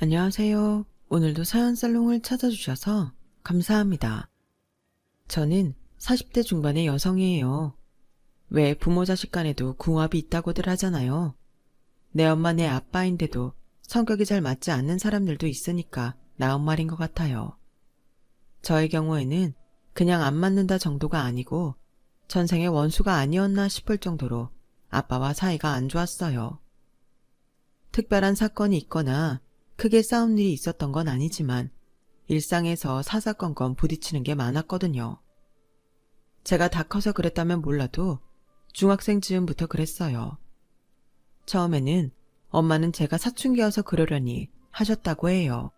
안녕하세요. 오늘도 사연살롱을 찾아주셔서 감사합니다. 저는 40대 중반의 여성이에요. 왜 부모 자식 간에도 궁합이 있다고들 하잖아요. 내 엄마 내 아빠인데도 성격이 잘 맞지 않는 사람들도 있으니까 나온 말인 것 같아요. 저의 경우에는 그냥 안 맞는다 정도가 아니고 전생의 원수가 아니었나 싶을 정도로 아빠와 사이가 안 좋았어요. 특별한 사건이 있거나 크게 싸운 일이 있었던 건 아니지만 일상에서 사사건건 부딪히는 게 많았거든요. 제가 다 커서 그랬다면 몰라도 중학생 즈음부터 그랬어요. 처음에는 엄마는 제가 사춘기여서 그러려니 하셨다고 해요.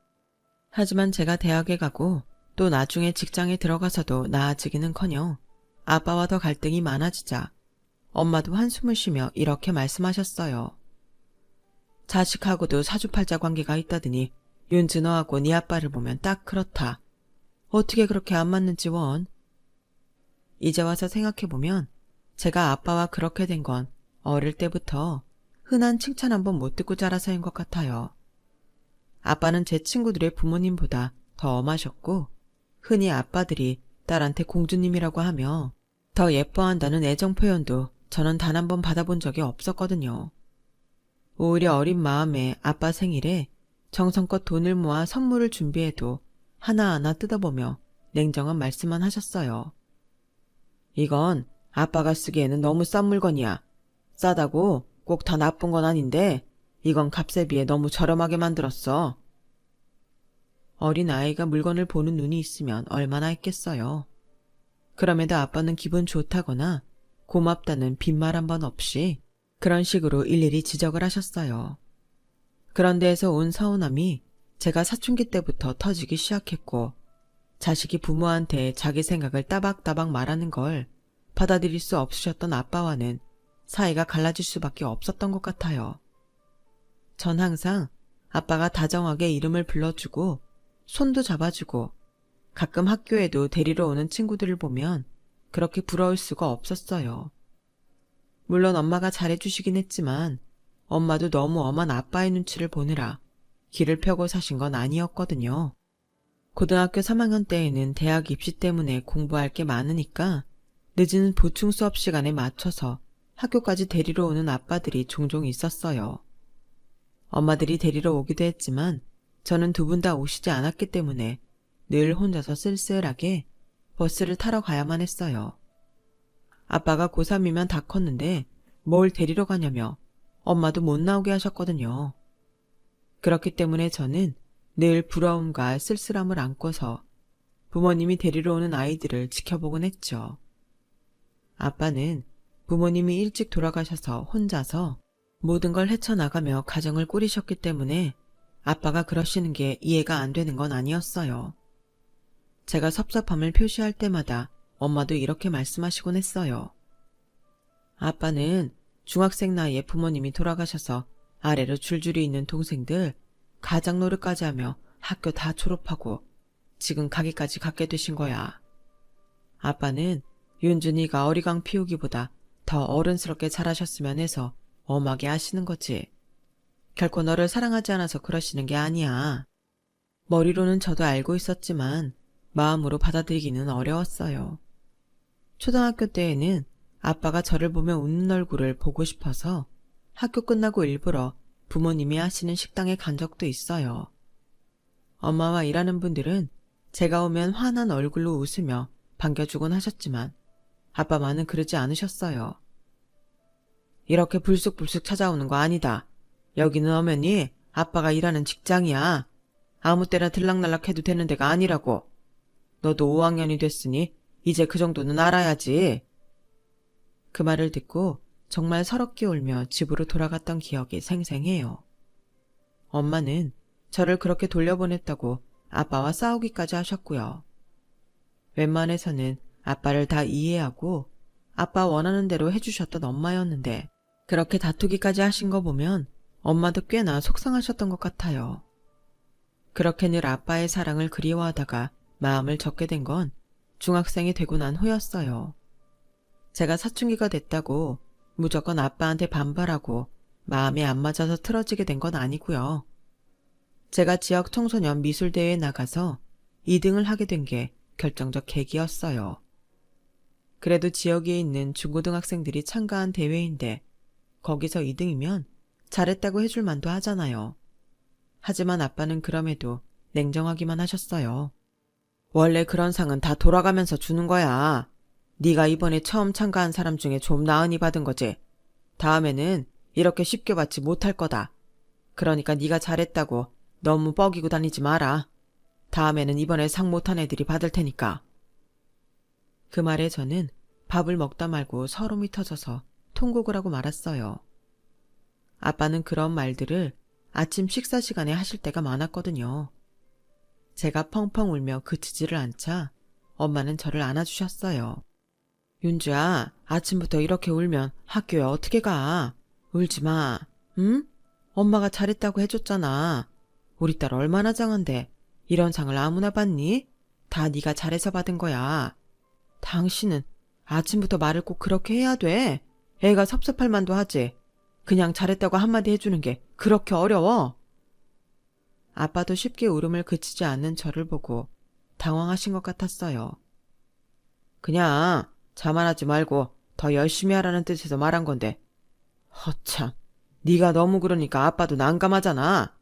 하지만 제가 대학에 가고 또 나중에 직장에 들어가서도 나아지기는커녕 아빠와 더 갈등이 많아지자 엄마도 한숨을 쉬며 이렇게 말씀하셨어요. 자식하고도 사주팔자 관계가 있다더니 윤지 너하고 네 아빠를 보면 딱 그렇다. 어떻게 그렇게 안 맞는지 원. 이제 와서 생각해보면 제가 아빠와 그렇게 된 건 어릴 때부터 흔한 칭찬 한번 못 듣고 자라서인 것 같아요. 아빠는 제 친구들의 부모님보다 더 엄하셨고 흔히 아빠들이 딸한테 공주님이라고 하며 더 예뻐한다는 애정 표현도 저는 단 한 번 받아본 적이 없었거든요. 오히려 어린 마음에 아빠 생일에 정성껏 돈을 모아 선물을 준비해도 하나하나 뜯어보며 냉정한 말씀만 하셨어요. 이건 아빠가 쓰기에는 너무 싼 물건이야. 싸다고 꼭 다 나쁜 건 아닌데 이건 값에 비해 너무 저렴하게 만들었어. 어린 아이가 물건을 보는 눈이 있으면 얼마나 했겠어요. 그럼에도 아빠는 기분 좋다거나 고맙다는 빈말 한 번 없이 그런 식으로 일일이 지적을 하셨어요. 그런 데에서 온 서운함이 제가 사춘기 때부터 터지기 시작했고 자식이 부모한테 자기 생각을 따박따박 말하는 걸 받아들일 수 없으셨던 아빠와는 사이가 갈라질 수밖에 없었던 것 같아요. 전 항상 아빠가 다정하게 이름을 불러주고 손도 잡아주고 가끔 학교에도 데리러 오는 친구들을 보면 그렇게 부러울 수가 없었어요. 물론 엄마가 잘해주시긴 했지만 엄마도 너무 엄한 아빠의 눈치를 보느라 길을 펴고 사신 건 아니었거든요. 고등학교 3학년 때에는 대학 입시 때문에 공부할 게 많으니까 늦은 보충 수업 시간에 맞춰서 학교까지 데리러 오는 아빠들이 종종 있었어요. 엄마들이 데리러 오기도 했지만 저는 두 분 다 오시지 않았기 때문에 늘 혼자서 쓸쓸하게 버스를 타러 가야만 했어요. 아빠가 고3이면 다 컸는데 뭘 데리러 가냐며 엄마도 못 나오게 하셨거든요. 그렇기 때문에 저는 늘 부러움과 쓸쓸함을 안고서 부모님이 데리러 오는 아이들을 지켜보곤 했죠. 아빠는 부모님이 일찍 돌아가셔서 혼자서 모든 걸 헤쳐나가며 가정을 꾸리셨기 때문에 아빠가 그러시는 게 이해가 안 되는 건 아니었어요. 제가 섭섭함을 표시할 때마다 엄마도 이렇게 말씀하시곤 했어요. 아빠는 중학생 나이에 부모님이 돌아가셔서 아래로 줄줄이 있는 동생들 가장 노릇까지 하며 학교 다 졸업하고 지금 가게까지 갖게 되신 거야. 아빠는 윤준이가 어리광 피우기보다 더 어른스럽게 자라셨으면 해서 엄하게 하시는 거지. 결코 너를 사랑하지 않아서 그러시는 게 아니야. 머리로는 저도 알고 있었지만 마음으로 받아들이기는 어려웠어요. 초등학교 때에는 아빠가 저를 보며 웃는 얼굴을 보고 싶어서 학교 끝나고 일부러 부모님이 하시는 식당에 간 적도 있어요. 엄마와 일하는 분들은 제가 오면 환한 얼굴로 웃으며 반겨주곤 하셨지만 아빠만은 그러지 않으셨어요. 이렇게 불쑥불쑥 찾아오는 거 아니다. 여기는 엄연히 아빠가 일하는 직장이야. 아무 때나 들락날락 해도 되는 데가 아니라고. 너도 5학년이 됐으니 이제 그 정도는 알아야지. 그 말을 듣고 정말 서럽게 울며 집으로 돌아갔던 기억이 생생해요. 엄마는 저를 그렇게 돌려보냈다고 아빠와 싸우기까지 하셨고요. 웬만해서는 아빠를 다 이해하고 아빠 원하는 대로 해주셨던 엄마였는데 그렇게 다투기까지 하신 거 보면 엄마도 꽤나 속상하셨던 것 같아요. 그렇게 늘 아빠의 사랑을 그리워하다가 마음을 접게 된 건 중학생이 되고 난 후였어요. 제가 사춘기가 됐다고 무조건 아빠한테 반발하고 마음이 안 맞아서 틀어지게 된 건 아니고요. 제가 지역 청소년 미술대회에 나가서 2등을 하게 된 게 결정적 계기였어요. 그래도 지역에 있는 중고등학생들이 참가한 대회인데 거기서 2등이면 잘했다고 해줄 만도 하잖아요. 하지만 아빠는 그럼에도 냉정하기만 하셨어요. 원래 그런 상은 다 돌아가면서 주는 거야. 네가 이번에 처음 참가한 사람 중에 좀 나은이 받은 거지. 다음에는 이렇게 쉽게 받지 못할 거다. 그러니까 네가 잘했다고 너무 뻐기고 다니지 마라. 다음에는 이번에 상 못한 애들이 받을 테니까. 그 말에 저는 밥을 먹다 말고 서름이 터져서 통곡을 하고 말았어요. 아빠는 그런 말들을 아침 식사 시간에 하실 때가 많았거든요. 제가 펑펑 울며 그치지를 않자 엄마는 저를 안아주셨어요. 윤주야, 아침부터 이렇게 울면 학교에 어떻게 가? 울지 마. 응? 엄마가 잘했다고 해줬잖아. 우리 딸 얼마나 장한데 이런 상을 아무나 받니? 다 네가 잘해서 받은 거야. 당신은 아침부터 말을 꼭 그렇게 해야 돼. 애가 섭섭할 만도 하지. 그냥 잘했다고 한마디 해주는 게 그렇게 어려워? 아빠도 쉽게 울음을 그치지 않는 저를 보고 당황하신 것 같았어요. 그냥 자만하지 말고 더 열심히 하라는 뜻에서 말한 건데. 허참, 네가 너무 그러니까 아빠도 난감하잖아.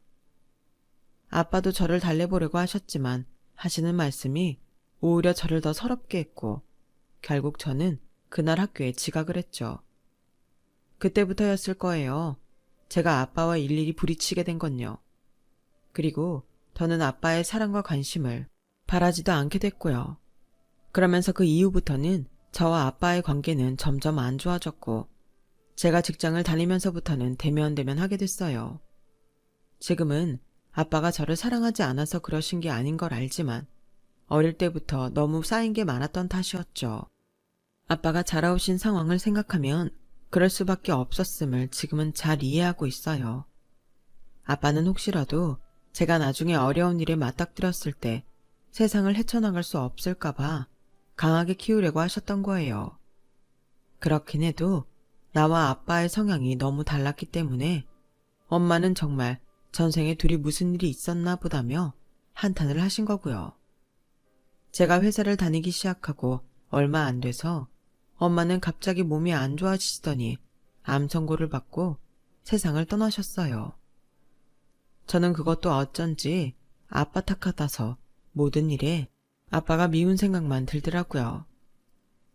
아빠도 저를 달래보려고 하셨지만 하시는 말씀이 오히려 저를 더 서럽게 했고 결국 저는 그날 학교에 지각을 했죠. 그때부터였을 거예요. 제가 아빠와 일일이 부딪히게 된 건요. 그리고 더는 아빠의 사랑과 관심을 바라지도 않게 됐고요. 그러면서 그 이후부터는 저와 아빠의 관계는 점점 안 좋아졌고 제가 직장을 다니면서부터는 대면대면 하게 됐어요. 지금은 아빠가 저를 사랑하지 않아서 그러신 게 아닌 걸 알지만 어릴 때부터 너무 쌓인 게 많았던 탓이었죠. 아빠가 자라오신 상황을 생각하면 그럴 수밖에 없었음을 지금은 잘 이해하고 있어요. 아빠는 혹시라도 제가 나중에 어려운 일에 맞닥뜨렸을 때 세상을 헤쳐나갈 수 없을까봐 강하게 키우려고 하셨던 거예요. 그렇긴 해도 나와 아빠의 성향이 너무 달랐기 때문에 엄마는 정말 전생에 둘이 무슨 일이 있었나 보다며 한탄을 하신 거고요. 제가 회사를 다니기 시작하고 얼마 안 돼서 엄마는 갑자기 몸이 안 좋아지시더니 암 선고를 받고 세상을 떠나셨어요. 저는 그것도 어쩐지 아빠 탓같아서 모든 일에 아빠가 미운 생각만 들더라고요.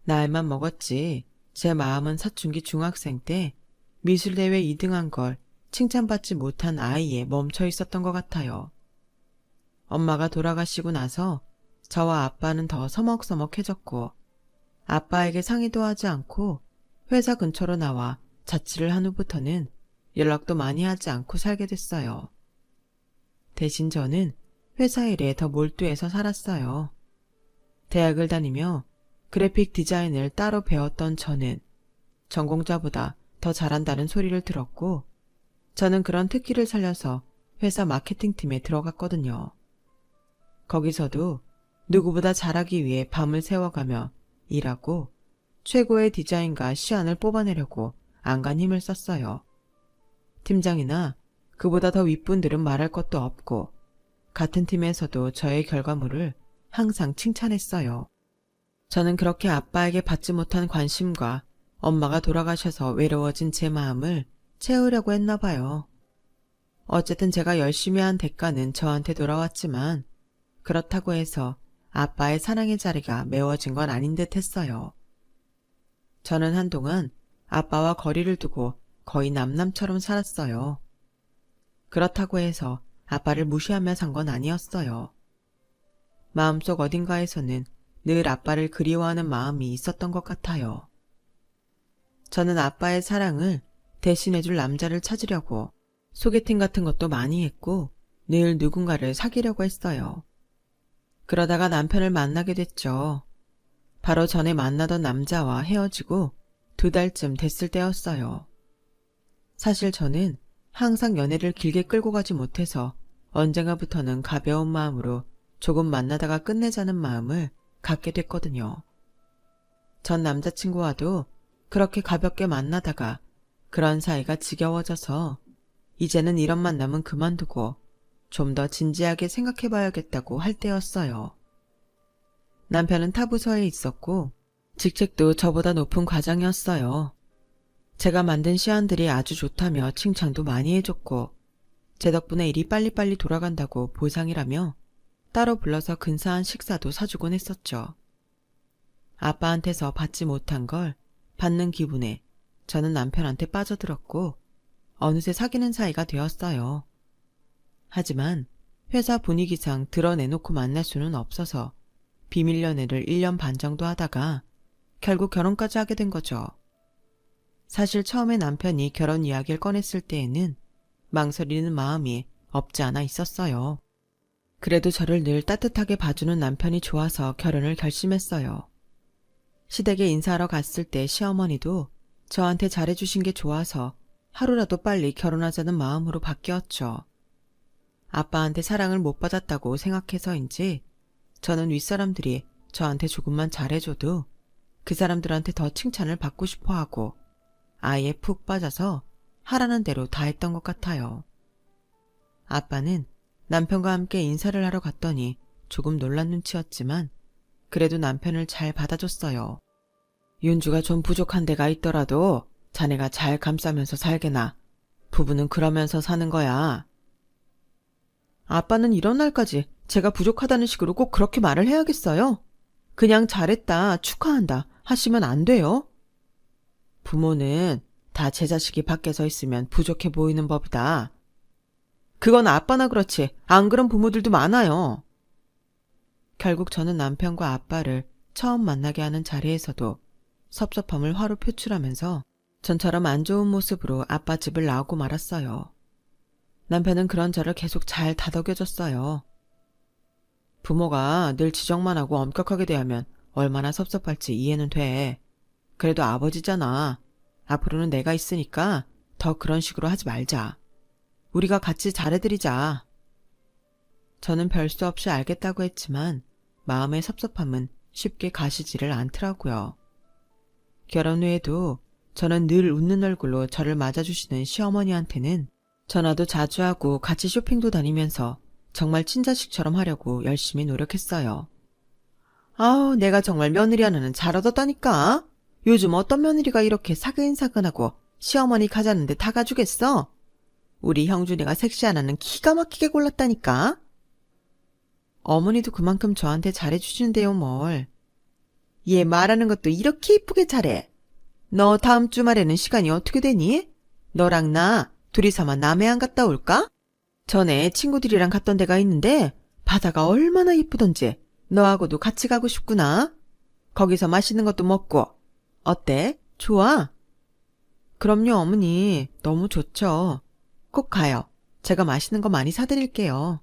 나이만 먹었지 제 마음은 사춘기 중학생 때 미술대회 2등한 걸 칭찬받지 못한 아이에 멈춰 있었던 것 같아요. 엄마가 돌아가시고 나서 저와 아빠는 더 서먹서먹해졌고 아빠에게 상의도 하지 않고 회사 근처로 나와 자취를 한 후부터는 연락도 많이 하지 않고 살게 됐어요. 대신 저는 회사 일에 더 몰두해서 살았어요. 대학을 다니며 그래픽 디자인을 따로 배웠던 저는 전공자보다 더 잘한다는 소리를 들었고 저는 그런 특기를 살려서 회사 마케팅팀에 들어갔거든요. 거기서도 누구보다 잘하기 위해 밤을 새워가며 일하고 최고의 디자인과 시안을 뽑아내려고 안간 힘을 썼어요. 팀장이나 그보다 더 윗분들은 말할 것도 없고 같은 팀에서도 저의 결과물을 항상 칭찬했어요. 저는 그렇게 아빠에게 받지 못한 관심과 엄마가 돌아가셔서 외로워진 제 마음을 채우려고 했나 봐요. 어쨌든 제가 열심히 한 대가는 저한테 돌아왔지만 그렇다고 해서 아빠의 사랑의 자리가 메워진 건 아닌 듯 했어요. 저는 한동안 아빠와 거리를 두고 거의 남남처럼 살았어요. 그렇다고 해서 아빠를 무시하며 산 건 아니었어요. 마음속 어딘가에서는 늘 아빠를 그리워하는 마음이 있었던 것 같아요. 저는 아빠의 사랑을 대신해줄 남자를 찾으려고 소개팅 같은 것도 많이 했고 늘 누군가를 사귀려고 했어요. 그러다가 남편을 만나게 됐죠. 바로 전에 만나던 남자와 헤어지고 2달쯤 됐을 때였어요. 사실 저는 항상 연애를 길게 끌고 가지 못해서 언젠가부터는 가벼운 마음으로 조금 만나다가 끝내자는 마음을 갖게 됐거든요. 전 남자친구와도 그렇게 가볍게 만나다가 그런 사이가 지겨워져서 이제는 이런 만남은 그만두고 좀 더 진지하게 생각해봐야겠다고 할 때였어요. 남편은 타부서에 있었고 직책도 저보다 높은 과장이었어요. 제가 만든 시안들이 아주 좋다며 칭찬도 많이 해줬고 제 덕분에 일이 빨리빨리 돌아간다고 보상이라며 따로 불러서 근사한 식사도 사주곤 했었죠. 아빠한테서 받지 못한 걸 받는 기분에 저는 남편한테 빠져들었고 어느새 사귀는 사이가 되었어요. 하지만 회사 분위기상 드러내놓고 만날 수는 없어서 비밀 연애를 1년 반 정도 하다가 결국 결혼까지 하게 된 거죠. 사실 처음에 남편이 결혼 이야기를 꺼냈을 때에는 망설이는 마음이 없지 않아 있었어요. 그래도 저를 늘 따뜻하게 봐주는 남편이 좋아서 결혼을 결심했어요. 시댁에 인사하러 갔을 때 시어머니도 저한테 잘해주신 게 좋아서 하루라도 빨리 결혼하자는 마음으로 바뀌었죠. 아빠한테 사랑을 못 받았다고 생각해서인지 저는 윗사람들이 저한테 조금만 잘해줘도 그 사람들한테 더 칭찬을 받고 싶어 하고 아예 푹 빠져서 하라는 대로 다 했던 것 같아요. 아빠는 남편과 함께 인사를 하러 갔더니 조금 놀란 눈치였지만 그래도 남편을 잘 받아줬어요. 윤주가 좀 부족한 데가 있더라도 자네가 잘 감싸면서 살게나. 부부는 그러면서 사는 거야. 아빠는 이런 날까지 제가 부족하다는 식으로 꼭 그렇게 말을 해야겠어요? 그냥 잘했다, 축하한다 하시면 안 돼요? 부모는 다 제 자식이 밖에서 있으면 부족해 보이는 법이다. 그건 아빠나 그렇지 안 그런 부모들도 많아요. 결국 저는 남편과 아빠를 처음 만나게 하는 자리에서도 섭섭함을 화로 표출하면서 전처럼 안 좋은 모습으로 아빠 집을 나오고 말았어요. 남편은 그런 저를 계속 잘 다독여줬어요. 부모가 늘 지적만 하고 엄격하게 대하면 얼마나 섭섭할지 이해는 돼. 그래도 아버지잖아. 앞으로는 내가 있으니까 더 그런 식으로 하지 말자. 우리가 같이 잘해드리자. 저는 별 수 없이 알겠다고 했지만 마음의 섭섭함은 쉽게 가시지를 않더라고요. 결혼 후에도 저는 늘 웃는 얼굴로 저를 맞아주시는 시어머니한테는 전화도 자주 하고 같이 쇼핑도 다니면서 정말 친자식처럼 하려고 열심히 노력했어요. 아우, 내가 정말 며느리 하나는 잘 얻었다니까. 요즘 어떤 며느리가 이렇게 사근사근하고 시어머니 가자는데 다 가주겠어? 우리 형준이가 섹시 하나는 기가 막히게 골랐다니까. 어머니도 그만큼 저한테 잘해주시는데요, 뭘. 얘 말하는 것도 이렇게 이쁘게 잘해. 너 다음 주말에는 시간이 어떻게 되니? 너랑 나 둘이서만 남해안 갔다 올까? 전에 친구들이랑 갔던 데가 있는데 바다가 얼마나 이쁘던지 너하고도 같이 가고 싶구나. 거기서 맛있는 것도 먹고. 어때? 좋아? 그럼요, 어머니. 너무 좋죠. 꼭 가요. 제가 맛있는 거 많이 사드릴게요.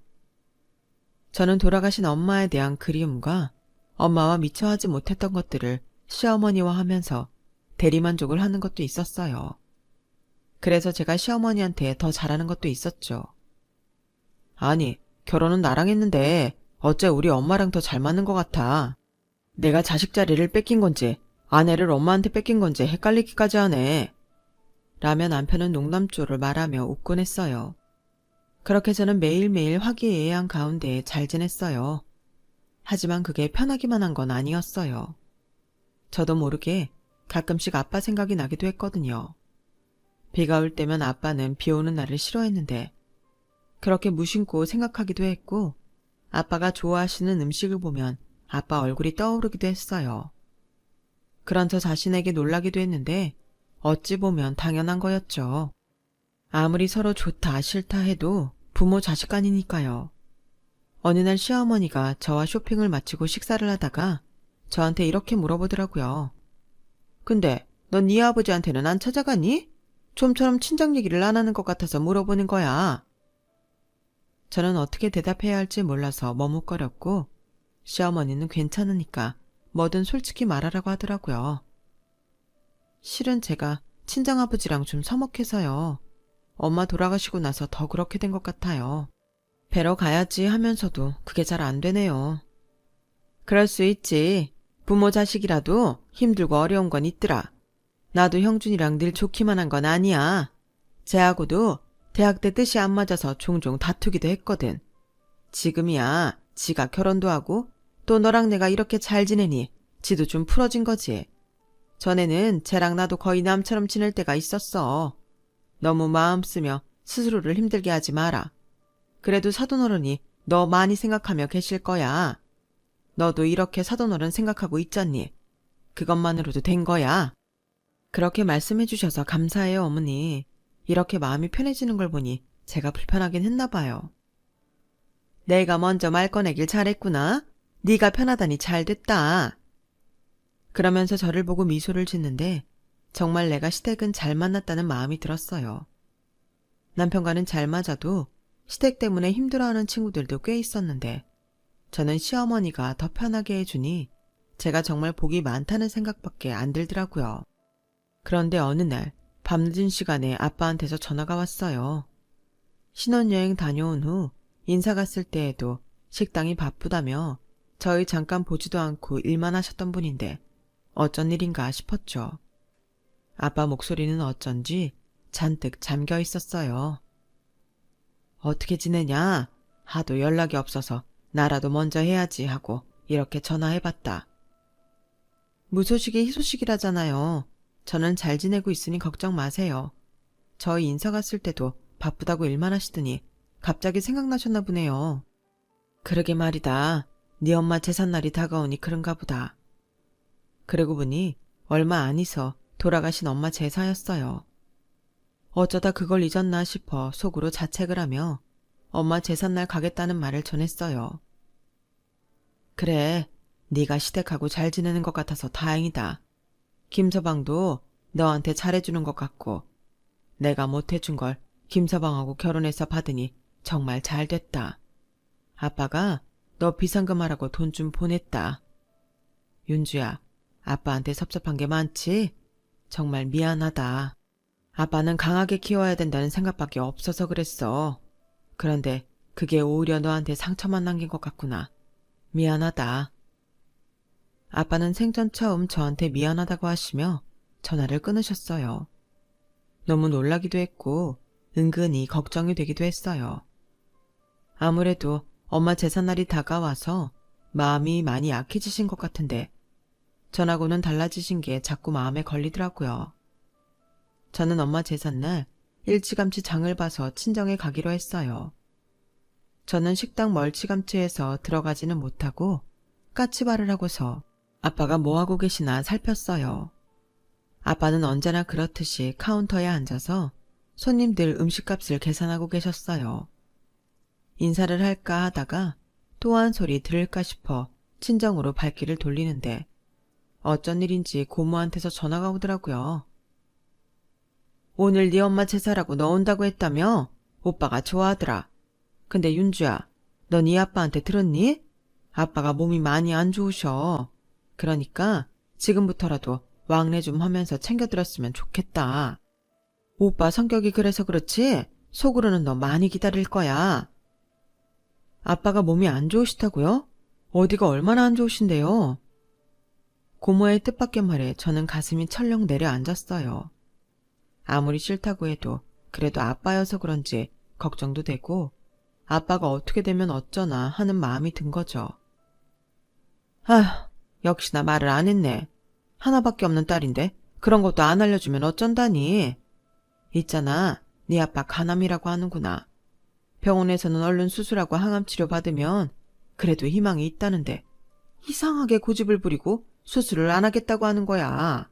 저는 돌아가신 엄마에 대한 그리움과 엄마와 미처 하지 못했던 것들을 시어머니와 하면서 대리만족을 하는 것도 있었어요. 그래서 제가 시어머니한테 더 잘하는 것도 있었죠. 아니, 결혼은 나랑 했는데 어째 우리 엄마랑 더 잘 맞는 것 같아. 내가 자식 자리를 뺏긴 건지 아내를 엄마한테 뺏긴 건지 헷갈리기까지 하네. 라며 남편은 농담조를 말하며 웃곤 했어요. 그렇게 저는 매일매일 화기애애한 가운데 잘 지냈어요. 하지만 그게 편하기만 한 건 아니었어요. 저도 모르게 가끔씩 아빠 생각이 나기도 했거든요. 비가 올 때면 아빠는 비 오는 날을 싫어했는데 그렇게 무심코 생각하기도 했고 아빠가 좋아하시는 음식을 보면 아빠 얼굴이 떠오르기도 했어요. 그런 저 자신에게 놀라기도 했는데 어찌 보면 당연한 거였죠. 아무리 서로 좋다 싫다 해도 부모 자식 간이니까요. 어느 날 시어머니가 저와 쇼핑을 마치고 식사를 하다가 저한테 이렇게 물어보더라고요. 근데 넌 네 아버지한테는 안 찾아가니? 좀처럼 친정 얘기를 안 하는 것 같아서 물어보는 거야. 저는 어떻게 대답해야 할지 몰라서 머뭇거렸고 시어머니는 괜찮으니까 뭐든 솔직히 말하라고 하더라고요. 실은 제가 친정아버지랑 좀 서먹해서요. 엄마 돌아가시고 나서 더 그렇게 된 것 같아요. 뵈러 가야지 하면서도 그게 잘 안 되네요. 그럴 수 있지. 부모 자식이라도 힘들고 어려운 건 있더라. 나도 형준이랑 늘 좋기만 한 건 아니야. 쟤하고도 대학 때 뜻이 안 맞아서 종종 다투기도 했거든. 지금이야 지가 결혼도 하고 또 너랑 내가 이렇게 잘 지내니 지도 좀 풀어진 거지. 전에는 쟤랑 나도 거의 남처럼 지낼 때가 있었어. 너무 마음 쓰며 스스로를 힘들게 하지 마라. 그래도 사돈어른이 너 많이 생각하며 계실 거야. 너도 이렇게 사돈어른 생각하고 있잖니. 그것만으로도 된 거야. 그렇게 말씀해 주셔서 감사해요, 어머니. 이렇게 마음이 편해지는 걸 보니 제가 불편하긴 했나 봐요. 내가 먼저 말 꺼내길 잘했구나. 네가 편하다니 잘 됐다. 그러면서 저를 보고 미소를 짓는데 정말 내가 시댁은 잘 만났다는 마음이 들었어요. 남편과는 잘 맞아도 시댁 때문에 힘들어하는 친구들도 꽤 있었는데 저는 시어머니가 더 편하게 해주니 제가 정말 복이 많다는 생각밖에 안 들더라고요. 그런데 어느 날 밤늦은 시간에 아빠한테서 전화가 왔어요. 신혼여행 다녀온 후 인사 갔을 때에도 식당이 바쁘다며 저희 잠깐 보지도 않고 일만 하셨던 분인데 어쩐 일인가 싶었죠. 아빠 목소리는 어쩐지 잔뜩 잠겨 있었어요. 어떻게 지내냐? 하도 연락이 없어서 나라도 먼저 해야지 하고 이렇게 전화해봤다. 무소식이 희소식이라잖아요. 저는 잘 지내고 있으니 걱정 마세요. 저희 인사 갔을 때도 바쁘다고 일만 하시더니 갑자기 생각나셨나 보네요. 그러게 말이다. 네 엄마 제삿날이 다가오니 그런가 보다. 그러고 보니 얼마 안 있어 돌아가신 엄마 제사였어요. 어쩌다 그걸 잊었나 싶어 속으로 자책을 하며 엄마 제삿날 가겠다는 말을 전했어요. 그래, 네가 시댁하고 잘 지내는 것 같아서 다행이다. 김서방도 너한테 잘해주는 것 같고 내가 못해준 걸 김서방하고 결혼해서 받으니 정말 잘 됐다. 아빠가 너 비상금 하라고 돈 좀 보냈다. 윤주야, 아빠한테 섭섭한 게 많지? 정말 미안하다. 아빠는 강하게 키워야 된다는 생각밖에 없어서 그랬어. 그런데 그게 오히려 너한테 상처만 남긴 것 같구나. 미안하다. 아빠는 생전 처음 저한테 미안하다고 하시며 전화를 끊으셨어요. 너무 놀라기도 했고 은근히 걱정이 되기도 했어요. 아무래도 엄마 제삿날이 다가와서 마음이 많이 약해지신 것 같은데 전하고는 달라지신 게 자꾸 마음에 걸리더라고요. 저는 엄마 제삿날 일찌감치 장을 봐서 친정에 가기로 했어요. 저는 식당 멀찌감치해서 들어가지는 못하고 까치발을 하고서 아빠가 뭐하고 계시나 살폈어요. 아빠는 언제나 그렇듯이 카운터에 앉아서 손님들 음식값을 계산하고 계셨어요. 인사를 할까 하다가 또 한 소리 들을까 싶어 친정으로 발길을 돌리는데 어쩐 일인지 고모한테서 전화가 오더라고요. 오늘 네 엄마 제사라고 너 온다고 했다며? 오빠가 좋아하더라. 근데 윤주야, 너 네 아빠한테 들었니? 아빠가 몸이 많이 안 좋으셔. 그러니까 지금부터라도 왕래 좀 하면서 챙겨들었으면 좋겠다. 오빠 성격이 그래서 그렇지 속으로는 너 많이 기다릴 거야. 아빠가 몸이 안 좋으시다고요? 어디가 얼마나 안 좋으신데요? 고모의 뜻밖의 말에 저는 가슴이 철렁 내려앉았어요. 아무리 싫다고 해도 그래도 아빠여서 그런지 걱정도 되고 아빠가 어떻게 되면 어쩌나 하는 마음이 든 거죠. 아휴, 역시나 말을 안 했네. 하나밖에 없는 딸인데 그런 것도 안 알려주면 어쩐다니. 있잖아, 네 아빠 간암이라고 하는구나. 병원에서는 얼른 수술하고 항암 치료 받으면 그래도 희망이 있다는데 이상하게 고집을 부리고 수술을 안 하겠다고 하는 거야.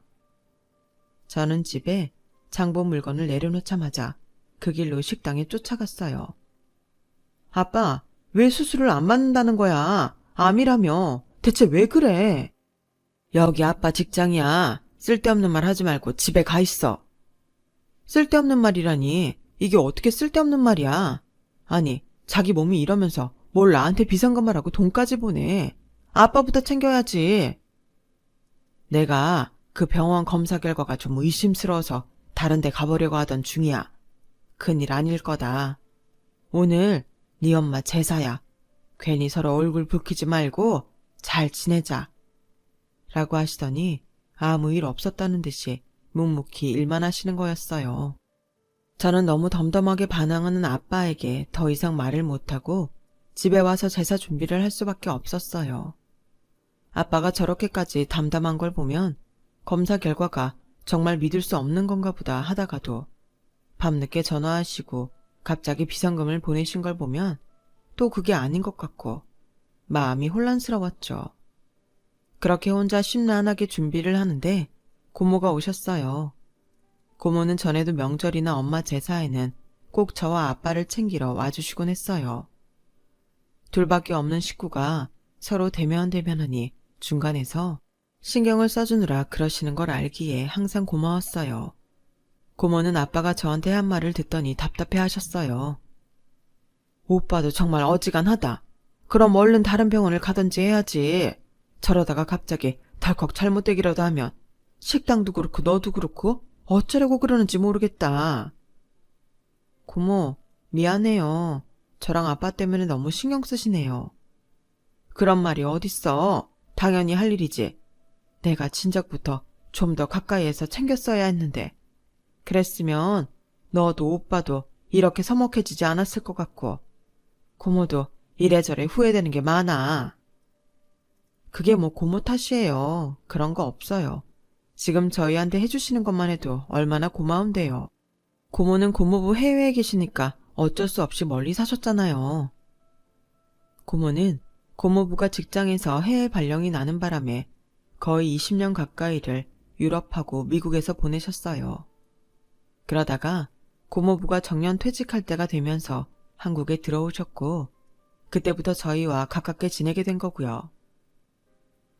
저는 집에 장본 물건을 내려놓자마자 그 길로 식당에 쫓아갔어요. 아빠, 왜 수술을 안 받는다는 거야? 암이라며. 대체 왜 그래? 여기 아빠 직장이야. 쓸데없는 말 하지 말고 집에 가 있어. 쓸데없는 말이라니. 이게 어떻게 쓸데없는 말이야. 아니, 자기 몸이 이러면서 뭘 나한테 비상금하라고 돈까지 보내. 아빠부터 챙겨야지. 내가 그 병원 검사 결과가 좀 의심스러워서 다른 데 가보려고 하던 중이야. 큰일 아닐 거다. 오늘 네 엄마 제사야. 괜히 서로 얼굴 붉히지 말고 잘 지내자. 라고 하시더니 아무 일 없었다는 듯이 묵묵히 일만 하시는 거였어요. 저는 너무 덤덤하게 반항하는 아빠에게 더 이상 말을 못하고 집에 와서 제사 준비를 할 수밖에 없었어요. 아빠가 저렇게까지 담담한 걸 보면 검사 결과가 정말 믿을 수 없는 건가 보다 하다가도 밤늦게 전화하시고 갑자기 비상금을 보내신 걸 보면 또 그게 아닌 것 같고 마음이 혼란스러웠죠. 그렇게 혼자 심란하게 준비를 하는데 고모가 오셨어요. 고모는 전에도 명절이나 엄마 제사에는 꼭 저와 아빠를 챙기러 와주시곤 했어요. 둘밖에 없는 식구가 서로 대면대면하니 중간에서 신경을 써주느라 그러시는 걸 알기에 항상 고마웠어요. 고모는 아빠가 저한테 한 말을 듣더니 답답해 하셨어요. 오빠도 정말 어지간하다. 그럼 얼른 다른 병원을 가든지 해야지. 저러다가 갑자기 덜컥 잘못되기라도 하면 식당도 그렇고 너도 그렇고 어쩌려고 그러는지 모르겠다. 고모, 미안해요. 저랑 아빠 때문에 너무 신경 쓰시네요. 그런 말이 어딨어. 당연히 할 일이지. 내가 진작부터 좀 더 가까이에서 챙겼어야 했는데. 그랬으면 너도 오빠도 이렇게 서먹해지지 않았을 것 같고 고모도 이래저래 후회되는 게 많아. 그게 뭐 고모 탓이에요. 그런 거 없어요. 지금 저희한테 해주시는 것만 해도 얼마나 고마운데요. 고모는 고모부 해외에 계시니까 어쩔 수 없이 멀리 사셨잖아요. 고모는 고모부가 직장에서 해외 발령이 나는 바람에 거의 20년 가까이를 유럽하고 미국에서 보내셨어요. 그러다가 고모부가 정년 퇴직할 때가 되면서 한국에 들어오셨고 그때부터 저희와 가깝게 지내게 된 거고요.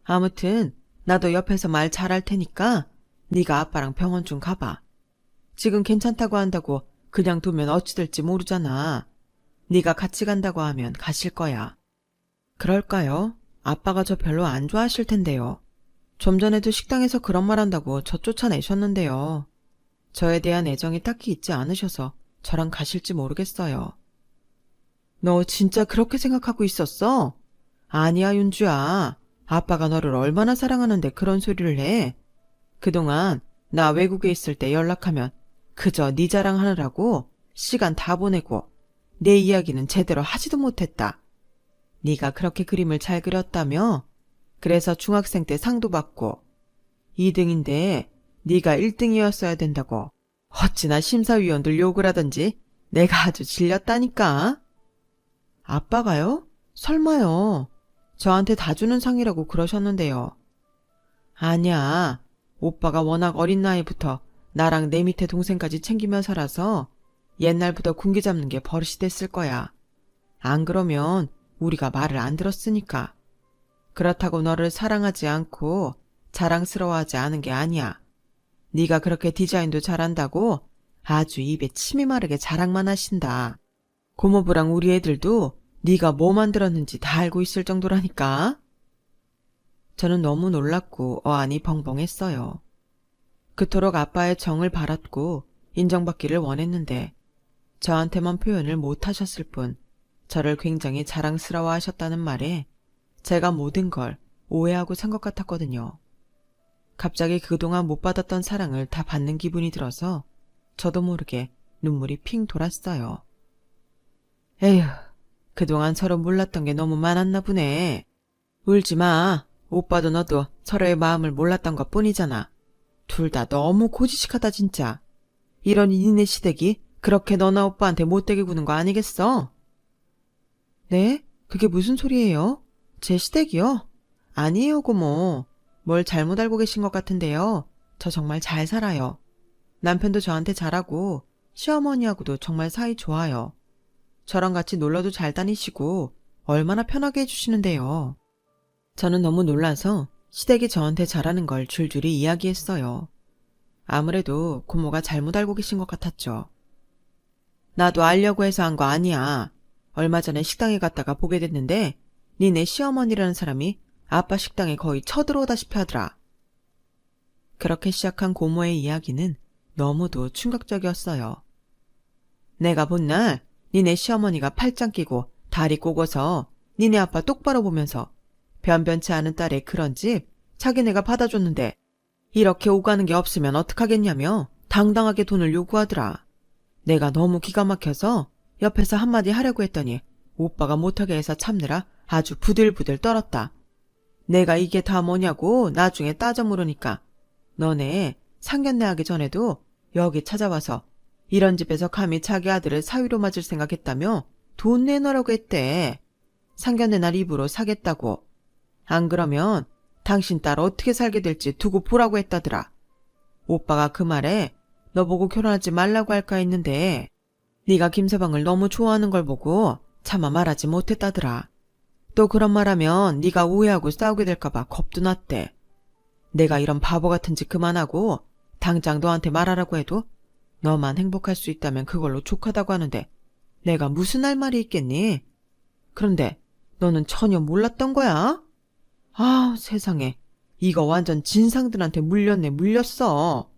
아무튼 나도 옆에서 말 잘할 테니까 네가 아빠랑 병원 좀 가봐. 지금 괜찮다고 한다고 그냥 두면 어찌 될지 모르잖아. 네가 같이 간다고 하면 가실 거야. 그럴까요? 아빠가 저 별로 안 좋아하실 텐데요. 좀 전에도 식당에서 그런 말 한다고 저 쫓아내셨는데요. 저에 대한 애정이 딱히 있지 않으셔서 저랑 가실지 모르겠어요. 너 진짜 그렇게 생각하고 있었어? 아니야, 윤주야. 아빠가 너를 얼마나 사랑하는데 그런 소리를 해. 그동안 나 외국에 있을 때 연락하면 그저 네 자랑하느라고 시간 다 보내고 내 이야기는 제대로 하지도 못했다. 네가 그렇게 그림을 잘 그렸다며? 그래서 중학생 때 상도 받고 2등인데 네가 1등이었어야 된다고 어찌나 심사위원들 욕을 하던지 내가 아주 질렸다니까. 아빠가요? 설마요. 저한테 다 주는 상이라고 그러셨는데요. 아니야. 오빠가 워낙 어린 나이부터 나랑 내 밑에 동생까지 챙기며 살아서 옛날부터 군기 잡는 게 버릇이 됐을 거야. 안 그러면 우리가 말을 안 들었으니까. 그렇다고 너를 사랑하지 않고 자랑스러워하지 않은 게 아니야. 네가 그렇게 디자인도 잘한다고 아주 입에 침이 마르게 자랑만 하신다. 고모부랑 우리 애들도 네가 뭐 만들었는지 다 알고 있을 정도라니까. 저는 너무 놀랐고 어안이 벙벙했어요. 그토록 아빠의 정을 바랐고 인정받기를 원했는데 저한테만 표현을 못하셨을 뿐 저를 굉장히 자랑스러워 하셨다는 말에 제가 모든 걸 오해하고 산 것 같았거든요. 갑자기 그동안 못 받았던 사랑을 다 받는 기분이 들어서 저도 모르게 눈물이 핑 돌았어요. 에휴, 그동안 서로 몰랐던 게 너무 많았나 보네. 울지 마. 오빠도 너도 서로의 마음을 몰랐던 것 뿐이잖아. 둘 다 너무 고지식하다 진짜. 이런 니네 시댁이 그렇게 너나 오빠한테 못되게 구는 거 아니겠어? 네? 그게 무슨 소리예요? 제 시댁이요? 아니에요, 고모. 뭘 잘못 알고 계신 것 같은데요. 저 정말 잘 살아요. 남편도 저한테 잘하고 시어머니하고도 정말 사이 좋아요. 저랑 같이 놀러도 잘 다니시고 얼마나 편하게 해주시는데요. 저는 너무 놀라서 시댁이 저한테 잘하는 걸 줄줄이 이야기했어요. 아무래도 고모가 잘못 알고 계신 것 같았죠. 나도 알려고 해서 한 거 아니야. 얼마 전에 식당에 갔다가 보게 됐는데 니네 시어머니라는 사람이 아빠 식당에 거의 쳐들어오다시피 하더라. 그렇게 시작한 고모의 이야기는 너무도 충격적이었어요. 내가 본 날 니네 시어머니가 팔짱 끼고 다리 꼬고서 니네 아빠 똑바로 보면서 변변치 않은 딸의 그런 집 자기네가 받아줬는데 이렇게 오가는 게 없으면 어떡하겠냐며 당당하게 돈을 요구하더라. 내가 너무 기가 막혀서 옆에서 한마디 하려고 했더니 오빠가 못하게 해서 참느라 아주 부들부들 떨었다. 내가 이게 다 뭐냐고 나중에 따져 물으니까 너네 상견례 하기 전에도 여기 찾아와서 이런 집에서 감히 자기 아들을 사위로 맞을 생각했다며 돈 내놓으라고 했대. 상견례 날 입으로 사겠다고. 안 그러면 당신 딸 어떻게 살게 될지 두고 보라고 했다더라. 오빠가 그 말에 너 보고 결혼하지 말라고 할까 했는데 네가 김서방을 너무 좋아하는 걸 보고 차마 말하지 못했다더라. 또 그런 말하면 네가 오해하고 싸우게 될까봐 겁도 났대. 내가 이런 바보 같은 짓 그만하고 당장 너한테 말하라고 해도 너만 행복할 수 있다면 그걸로 족하다고 하는데 내가 무슨 할 말이 있겠니? 그런데 너는 전혀 몰랐던 거야? 아, 세상에. 이거 완전 진상들한테 물렸네, 물렸어.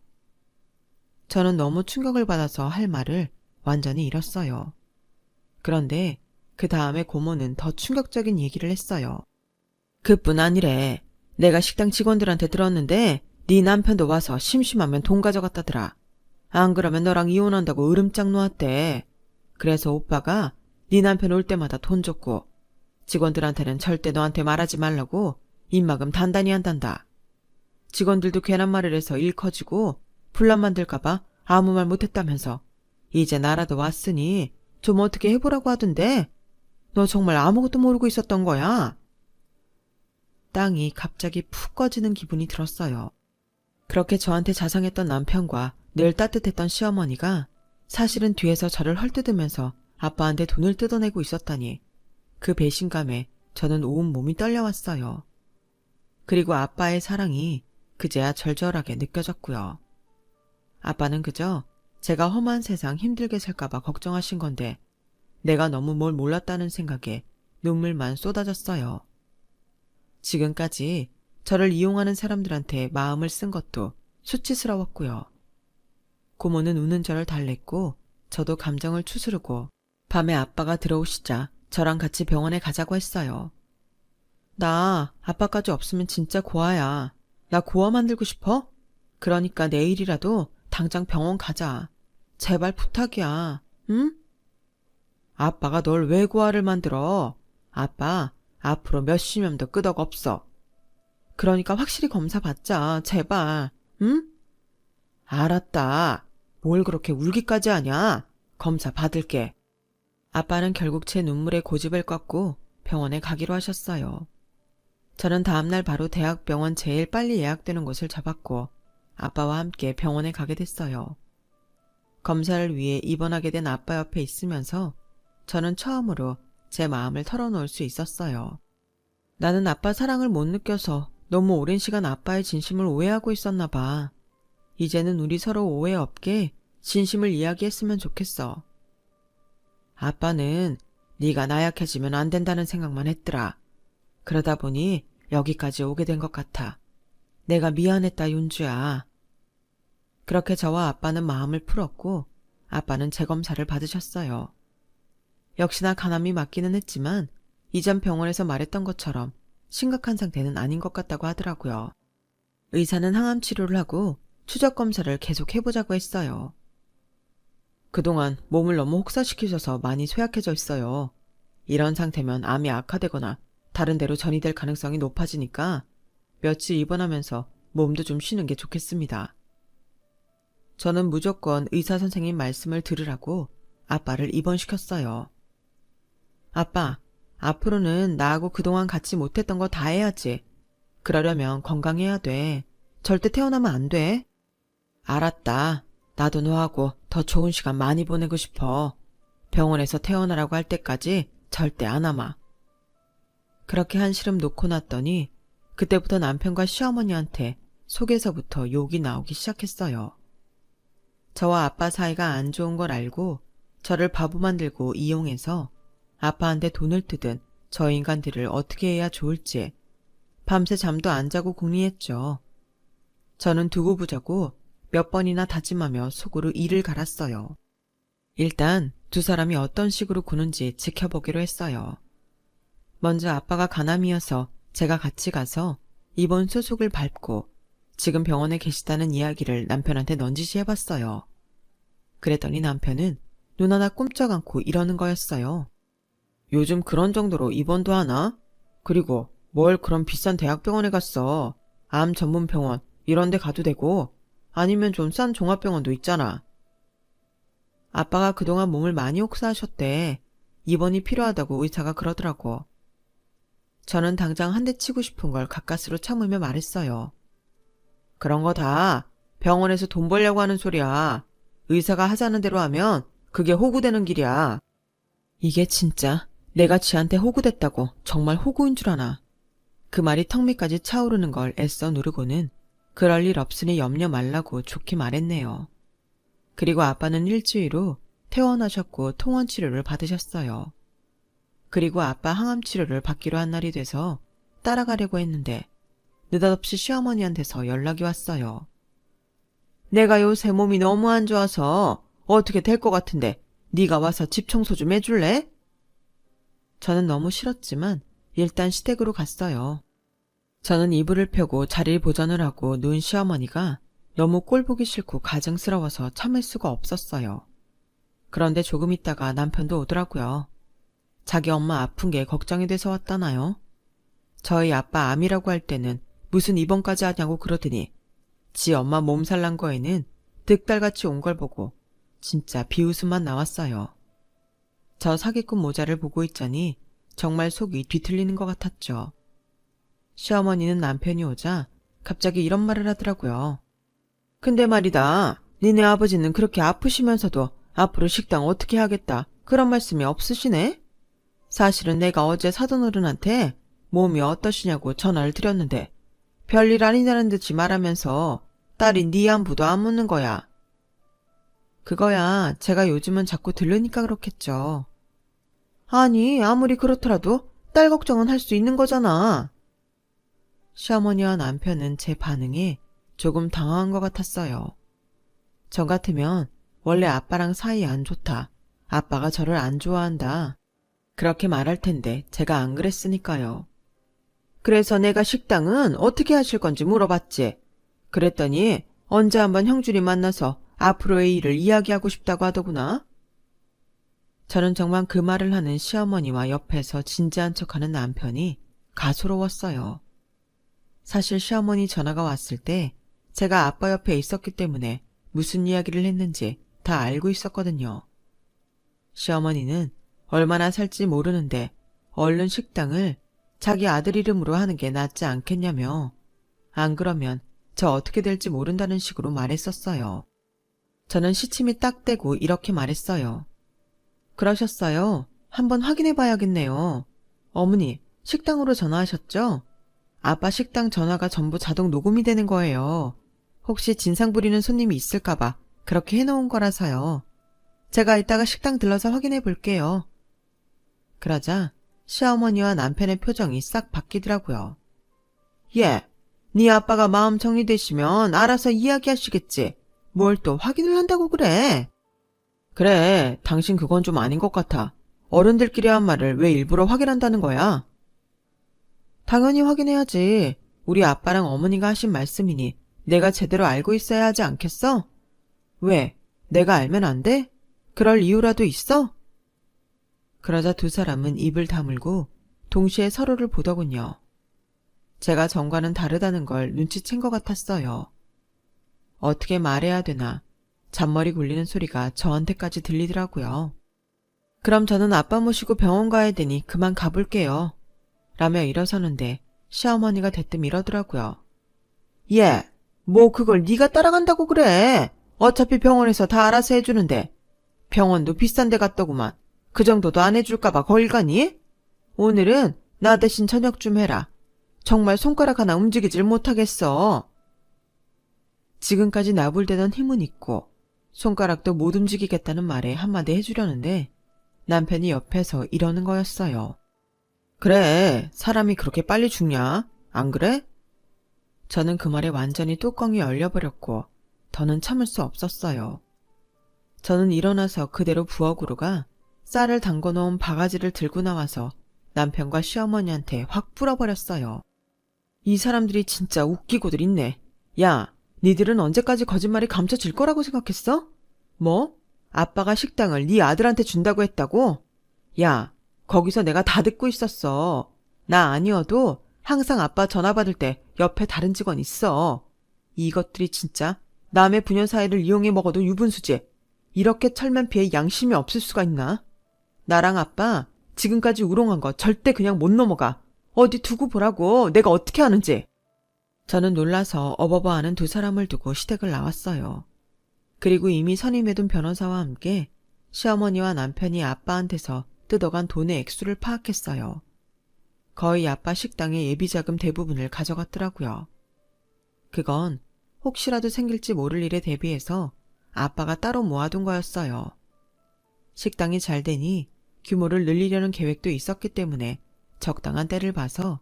저는 너무 충격을 받아서 할 말을 완전히 잃었어요. 그런데 그 다음에 고모는 더 충격적인 얘기를 했어요. 그뿐 아니래. 내가 식당 직원들한테 들었는데 네 남편도 와서 심심하면 돈 가져갔다더라. 안 그러면 너랑 이혼한다고 으름장 놓았대. 그래서 오빠가 네 남편 올 때마다 돈 줬고 직원들한테는 절대 너한테 말하지 말라고 입막음 단단히 한단다. 직원들도 괜한 말을 해서 일 커지고 분란 만들까봐 아무 말 못했다면서 이제 나라도 왔으니 좀 어떻게 해보라고 하던데 너 정말 아무것도 모르고 있었던 거야? 땅이 갑자기 푹 꺼지는 기분이 들었어요. 그렇게 저한테 자상했던 남편과 늘 따뜻했던 시어머니가 사실은 뒤에서 저를 헐뜯으면서 아빠한테 돈을 뜯어내고 있었다니 그 배신감에 저는 온몸이 떨려왔어요. 그리고 아빠의 사랑이 그제야 절절하게 느껴졌고요. 아빠는 그저 제가 험한 세상 힘들게 살까봐 걱정하신 건데 내가 너무 뭘 몰랐다는 생각에 눈물만 쏟아졌어요. 지금까지 저를 이용하는 사람들한테 마음을 쓴 것도 수치스러웠고요. 고모는 우는 저를 달랬고 저도 감정을 추스르고 밤에 아빠가 들어오시자 저랑 같이 병원에 가자고 했어요. 나 아빠까지 없으면 진짜 고아야. 나 고아 만들고 싶어? 그러니까 내일이라도 당장 병원 가자. 제발 부탁이야. 응? 아빠가 널 왜 고아를 만들어? 아빠 앞으로 몇십 년도 끄덕 없어. 그러니까 확실히 검사 받자. 제발. 응? 알았다. 뭘 그렇게 울기까지 하냐? 검사 받을게. 아빠는 결국 제 눈물에 고집을 꺾고 병원에 가기로 하셨어요. 저는 다음날 바로 대학병원 제일 빨리 예약되는 곳을 잡았고 아빠와 함께 병원에 가게 됐어요. 검사를 위해 입원하게 된 아빠 옆에 있으면서 저는 처음으로 제 마음을 털어놓을 수 있었어요. 나는 아빠 사랑을 못 느껴서 너무 오랜 시간 아빠의 진심을 오해하고 있었나 봐. 이제는 우리 서로 오해 없게 진심을 이야기했으면 좋겠어. 아빠는 네가 나약해지면 안 된다는 생각만 했더라. 그러다 보니 여기까지 오게 된 것 같아. 내가 미안했다, 윤주야. 그렇게 저와 아빠는 마음을 풀었고 아빠는 재검사를 받으셨어요. 역시나 간암이 맞기는 했지만 이전 병원에서 말했던 것처럼 심각한 상태는 아닌 것 같다고 하더라고요. 의사는 항암 치료를 하고 추적 검사를 계속 해보자고 했어요. 그동안 몸을 너무 혹사시키셔서 많이 쇠약해져 있어요. 이런 상태면 암이 악화되거나 다른 데로 전이될 가능성이 높아지니까 며칠 입원하면서 몸도 좀 쉬는 게 좋겠습니다. 저는 무조건 의사 선생님 말씀을 들으라고 아빠를 입원시켰어요. 아빠, 앞으로는 나하고 그동안 같이 못했던 거 다 해야지. 그러려면 건강해야 돼. 절대 태어나면 안 돼. 알았다. 나도 너하고 더 좋은 시간 많이 보내고 싶어. 병원에서 태어나라고 할 때까지 절대 안 아마. 그렇게 한시름 놓고 났더니 그때부터 남편과 시어머니한테 속에서부터 욕이 나오기 시작했어요. 저와 아빠 사이가 안 좋은 걸 알고 저를 바보 만들고 이용해서 아빠한테 돈을 뜨든 저 인간들을 어떻게 해야 좋을지 밤새 잠도 안 자고 궁리했죠. 저는 두고 보자고 몇 번이나 다짐하며 속으로 이를 갈았어요. 일단 두 사람이 어떤 식으로 구는지 지켜보기로 했어요. 먼저 아빠가 간암이어서 제가 같이 가서 입원 소속을 밟고 지금 병원에 계시다는 이야기를 남편한테 넌지시 해봤어요. 그랬더니 남편은 눈 하나 꼼짝 않고 이러는 거였어요. 요즘 그런 정도로 입원도 하나? 그리고 뭘 그런 비싼 대학병원에 갔어. 암 전문 병원 이런 데 가도 되고 아니면 좀 싼 종합병원도 있잖아. 아빠가 그동안 몸을 많이 혹사하셨대. 입원이 필요하다고 의사가 그러더라고. 저는 당장 한 대 치고 싶은 걸 가까스로 참으며 말했어요. 그런 거 다 병원에서 돈 벌려고 하는 소리야. 의사가 하자는 대로 하면 그게 호구되는 길이야. 이게 진짜 내가 지한테 호구됐다고 정말 호구인 줄 아나. 그 말이 턱 밑까지 차오르는 걸 애써 누르고는 그럴 일 없으니 염려 말라고 좋게 말했네요. 그리고 아빠는 일주일 후 퇴원하셨고 통원 치료를 받으셨어요. 그리고 아빠 항암 치료를 받기로 한 날이 돼서 따라가려고 했는데 느닷없이 시어머니한테서 연락이 왔어요. 내가 요새 몸이 너무 안 좋아서 어떻게 될 것 같은데 네가 와서 집 청소 좀 해줄래? 저는 너무 싫었지만 일단 시댁으로 갔어요. 저는 이불을 펴고 자리를 보전을 하고 누운 시어머니가 너무 꼴보기 싫고 가증스러워서 참을 수가 없었어요. 그런데 조금 있다가 남편도 오더라고요. 자기 엄마 아픈 게 걱정이 돼서 왔다나요? 저희 아빠 암이라고 할 때는 무슨 입원까지 하냐고 그러더니 지 엄마 몸살 난 거에는 득달같이 온 걸 보고 진짜 비웃음만 나왔어요. 저 사기꾼 모자를 보고 있자니 정말 속이 뒤틀리는 것 같았죠. 시어머니는 남편이 오자 갑자기 이런 말을 하더라고요. 근데 말이다. 니네 아버지는 그렇게 아프시면서도 앞으로 식당 어떻게 하겠다 그런 말씀이 없으시네? 사실은 내가 어제 사돈어른한테 몸이 어떠시냐고 전화를 드렸는데 별일 아니냐는 듯이 말하면서 딸이 네 안부도 안 묻는 거야. 그거야 제가 요즘은 자꾸 들르니까 그렇겠죠. 아니 아무리 그렇더라도 딸 걱정은 할 수 있는 거잖아. 시어머니와 남편은 제 반응에 조금 당황한 것 같았어요. 저 같으면 원래 아빠랑 사이 안 좋다. 아빠가 저를 안 좋아한다. 그렇게 말할 텐데 제가 안 그랬으니까요. 그래서 내가 식당은 어떻게 하실 건지 물어봤지. 그랬더니 언제 한번 형준이 만나서 앞으로의 일을 이야기하고 싶다고 하더구나. 저는 정말 그 말을 하는 시어머니와 옆에서 진지한 척하는 남편이 가소로웠어요. 사실 시어머니 전화가 왔을 때 제가 아빠 옆에 있었기 때문에 무슨 이야기를 했는지 다 알고 있었거든요. 시어머니는 얼마나 살지 모르는데 얼른 식당을 자기 아들 이름으로 하는 게 낫지 않겠냐며 안 그러면 저 어떻게 될지 모른다는 식으로 말했었어요. 저는 시침이 딱 떼고 이렇게 말했어요. 그러셨어요. 한번 확인해 봐야겠네요. 어머니, 식당으로 전화하셨죠? 아빠 식당 전화가 전부 자동 녹음이 되는 거예요. 혹시 진상 부리는 손님이 있을까봐 그렇게 해놓은 거라서요. 제가 이따가 식당 들러서 확인해 볼게요. 그러자 시어머니와 남편의 표정이 싹 바뀌더라고요. 예, 네 아빠가 마음 정리되시면 알아서 이야기하시겠지. 뭘 또 확인을 한다고 그래. 그래, 당신 그건 좀 아닌 것 같아. 어른들끼리 한 말을 왜 일부러 확인한다는 거야? 당연히 확인해야지. 우리 아빠랑 어머니가 하신 말씀이니 내가 제대로 알고 있어야 하지 않겠어? 왜? 내가 알면 안 돼? 그럴 이유라도 있어? 그러자 두 사람은 입을 다물고 동시에 서로를 보더군요. 제가 전과는 다르다는 걸 눈치챈 것 같았어요. 어떻게 말해야 되나 잔머리 굴리는 소리가 저한테까지 들리더라고요. 그럼 저는 아빠 모시고 병원 가야 되니 그만 가볼게요. 라며 일어서는데 시어머니가 대뜸 이러더라고요. 예, 뭐 그걸 네가 따라간다고 그래. 어차피 병원에서 다 알아서 해주는데. 병원도 비싼 데 갔더구만. 그 정도도 안 해줄까봐 거길 가니? 오늘은 나 대신 저녁 좀 해라. 정말 손가락 하나 움직이질 못하겠어. 지금까지 나불대던 힘은 있고 손가락도 못 움직이겠다는 말에 한마디 해주려는데 남편이 옆에서 이러는 거였어요. 그래, 사람이 그렇게 빨리 죽냐? 안 그래? 저는 그 말에 완전히 뚜껑이 열려버렸고 더는 참을 수 없었어요. 저는 일어나서 그대로 부엌으로 가 쌀을 담궈놓은 바가지를 들고 나와서 남편과 시어머니한테 확 뿌려버렸어요. 이 사람들이 진짜 웃기고들 있네. 야, 니들은 언제까지 거짓말이 감춰질 거라고 생각했어? 뭐? 아빠가 식당을 네 아들한테 준다고 했다고? 야, 거기서 내가 다 듣고 있었어. 나 아니어도 항상 아빠 전화 받을 때 옆에 다른 직원 있어. 이것들이 진짜 남의 부녀 사이를 이용해 먹어도 유분수지. 이렇게 철면피해 양심이 없을 수가 있나? 나랑 아빠 지금까지 우롱한 거 절대 그냥 못 넘어가. 어디 두고 보라고 내가 어떻게 하는지. 저는 놀라서 어버버하는 두 사람을 두고 시댁을 나왔어요. 그리고 이미 선임해둔 변호사와 함께 시어머니와 남편이 아빠한테서 뜯어간 돈의 액수를 파악했어요. 거의 아빠 식당의 예비자금 대부분을 가져갔더라고요. 그건 혹시라도 생길지 모를 일에 대비해서 아빠가 따로 모아둔 거였어요. 식당이 잘 되니 규모를 늘리려는 계획도 있었기 때문에 적당한 때를 봐서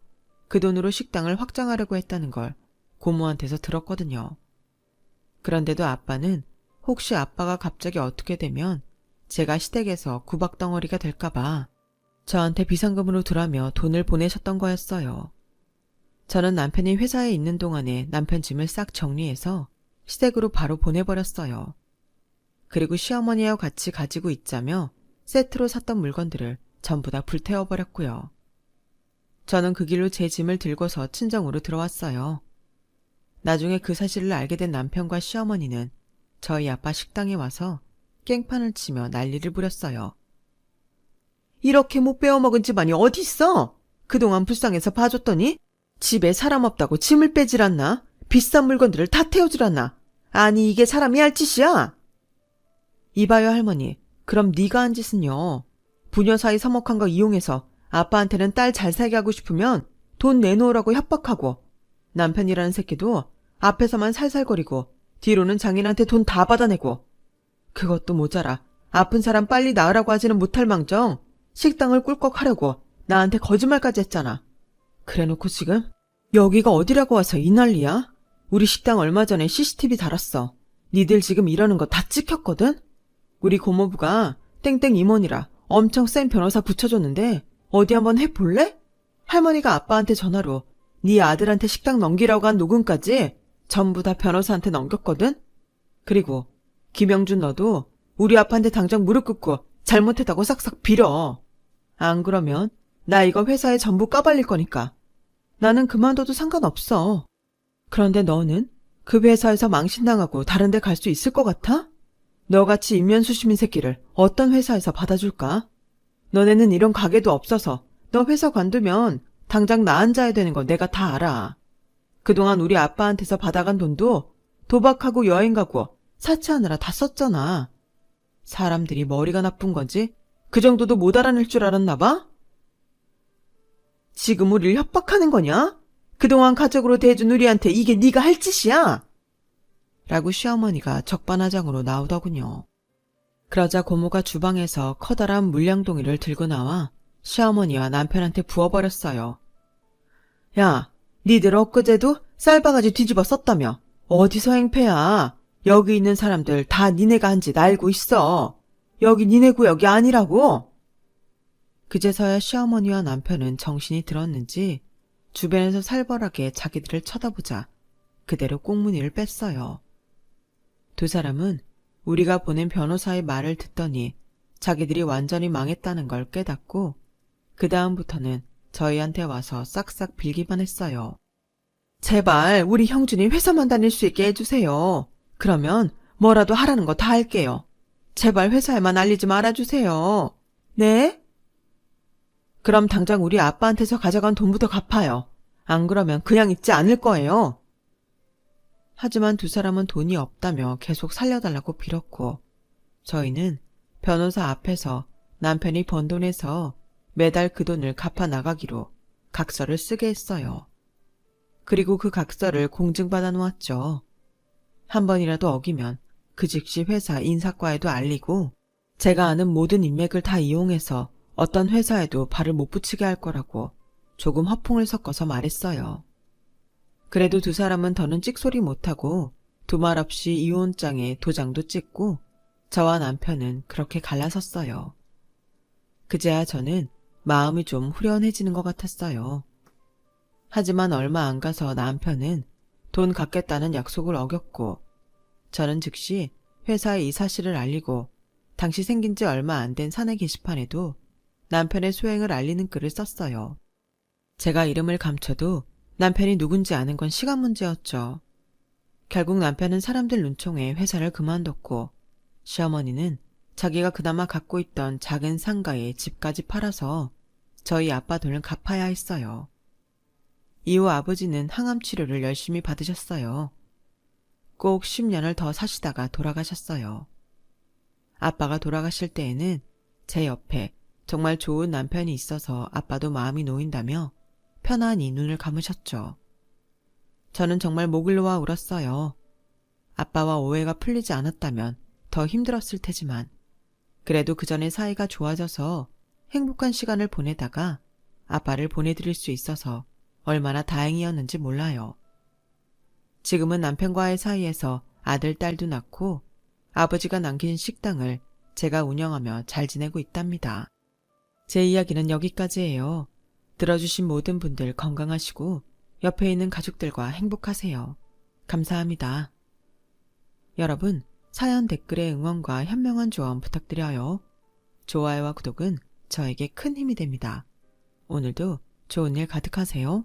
그 돈으로 식당을 확장하려고 했다는 걸 고모한테서 들었거든요. 그런데도 아빠는 혹시 아빠가 갑자기 어떻게 되면 제가 시댁에서 구박덩어리가 될까봐 저한테 비상금으로 두라며 돈을 보내셨던 거였어요. 저는 남편이 회사에 있는 동안에 남편 짐을 싹 정리해서 시댁으로 바로 보내버렸어요. 그리고 시어머니와 같이 가지고 있자며 세트로 샀던 물건들을 전부 다 불태워버렸고요. 저는 그 길로 제 짐을 들고서 친정으로 들어왔어요. 나중에 그 사실을 알게 된 남편과 시어머니는 저희 아빠 식당에 와서 깽판을 치며 난리를 부렸어요. 이렇게 못 빼어먹은 집안이 어디 있어? 그동안 불쌍해서 봐줬더니 집에 사람 없다고 짐을 빼질 않나? 비싼 물건들을 다 태워질 않나? 아니 이게 사람이 할 짓이야? 이봐요 할머니, 그럼 네가 한 짓은요. 부녀 사이 서먹한 거 이용해서 아빠한테는 딸 잘 살게 하고 싶으면 돈 내놓으라고 협박하고 남편이라는 새끼도 앞에서만 살살거리고 뒤로는 장인한테 돈 다 받아내고 그것도 모자라 아픈 사람 빨리 나으라고 하지는 못할 망정 식당을 꿀꺽하려고 나한테 거짓말까지 했잖아. 그래놓고 지금 여기가 어디라고 와서 이 난리야? 우리 식당 얼마 전에 CCTV 달았어. 니들 지금 이러는 거 다 찍혔거든? 우리 고모부가 땡땡 임원이라 엄청 센 변호사 붙여줬는데 어디 한번 해볼래? 할머니가 아빠한테 전화로 네 아들한테 식당 넘기라고 한 녹음까지 전부 다 변호사한테 넘겼거든? 그리고 김영준 너도 우리 아빠한테 당장 무릎 꿇고 잘못했다고 싹싹 빌어. 안 그러면 나 이거 회사에 전부 까발릴 거니까. 나는 그만둬도 상관없어. 그런데 너는 그 회사에서 망신당하고 다른 데 갈 수 있을 것 같아? 너같이 인면수심인 새끼를 어떤 회사에서 받아줄까? 너네는 이런 가게도 없어서 너 회사 관두면 당장 나 앉아야 되는 거 내가 다 알아. 그동안 우리 아빠한테서 받아간 돈도 도박하고 여행 가고 사치하느라 다 썼잖아. 사람들이 머리가 나쁜 건지 그 정도도 못 알아낼 줄 알았나 봐? 지금 우리를 협박하는 거냐? 그동안 가족으로 대해준 우리한테 이게 네가 할 짓이야? 라고 시어머니가 적반하장으로 나오더군요. 그러자 고모가 주방에서 커다란 물량동이를 들고 나와 시어머니와 남편한테 부어버렸어요. 야, 니들 엊그제도 쌀바가지 뒤집어 썼다며. 어디서 행패야? 여기 있는 사람들 다 니네가 한 짓 알고 있어. 여기 니네 구역이 아니라고. 그제서야 시어머니와 남편은 정신이 들었는지 주변에서 살벌하게 자기들을 쳐다보자 그대로 꽁무니를 뺐어요. 두 사람은 우리가 보낸 변호사의 말을 듣더니 자기들이 완전히 망했다는 걸 깨닫고 그 다음부터는 저희한테 와서 싹싹 빌기만 했어요. 제발 우리 형준이 회사만 다닐 수 있게 해주세요. 그러면 뭐라도 하라는 거 다 할게요. 제발 회사에만 알리지 말아주세요. 네? 그럼 당장 우리 아빠한테서 가져간 돈부터 갚아요. 안 그러면 그냥 있지 않을 거예요. 하지만 두 사람은 돈이 없다며 계속 살려달라고 빌었고 저희는 변호사 앞에서 남편이 번 돈에서 매달 그 돈을 갚아 나가기로 각서를 쓰게 했어요. 그리고 그 각서를 공증받아 놓았죠. 한 번이라도 어기면 그 즉시 회사 인사과에도 알리고 제가 아는 모든 인맥을 다 이용해서 어떤 회사에도 발을 못 붙이게 할 거라고 조금 허풍을 섞어서 말했어요. 그래도 두 사람은 더는 찍소리 못하고 두말 없이 이혼장에 도장도 찍고 저와 남편은 그렇게 갈라섰어요. 그제야 저는 마음이 좀 후련해지는 것 같았어요. 하지만 얼마 안 가서 남편은 돈 갚겠다는 약속을 어겼고 저는 즉시 회사에 이 사실을 알리고 당시 생긴 지 얼마 안 된 사내 게시판에도 남편의 소행을 알리는 글을 썼어요. 제가 이름을 감춰도 남편이 누군지 아는 건 시간 문제였죠. 결국 남편은 사람들 눈총에 회사를 그만뒀고 시어머니는 자기가 그나마 갖고 있던 작은 상가에 집까지 팔아서 저희 아빠 돈을 갚아야 했어요. 이후 아버지는 항암 치료를 열심히 받으셨어요. 꼭 10년을 더 사시다가 돌아가셨어요. 아빠가 돌아가실 때에는 제 옆에 정말 좋은 남편이 있어서 아빠도 마음이 놓인다며 편안히 눈을 감으셨죠. 저는 정말 목을 놓아 울었어요. 아빠와 오해가 풀리지 않았다면 더 힘들었을 테지만 그래도 그 전에 사이가 좋아져서 행복한 시간을 보내다가 아빠를 보내드릴 수 있어서 얼마나 다행이었는지 몰라요. 지금은 남편과의 사이에서 아들, 딸도 낳고 아버지가 남긴 식당을 제가 운영하며 잘 지내고 있답니다. 제 이야기는 여기까지예요. 들어주신 모든 분들 건강하시고 옆에 있는 가족들과 행복하세요. 감사합니다. 여러분, 사연 댓글에 응원과 현명한 조언 부탁드려요. 좋아요와 구독은 저에게 큰 힘이 됩니다. 오늘도 좋은 일 가득하세요.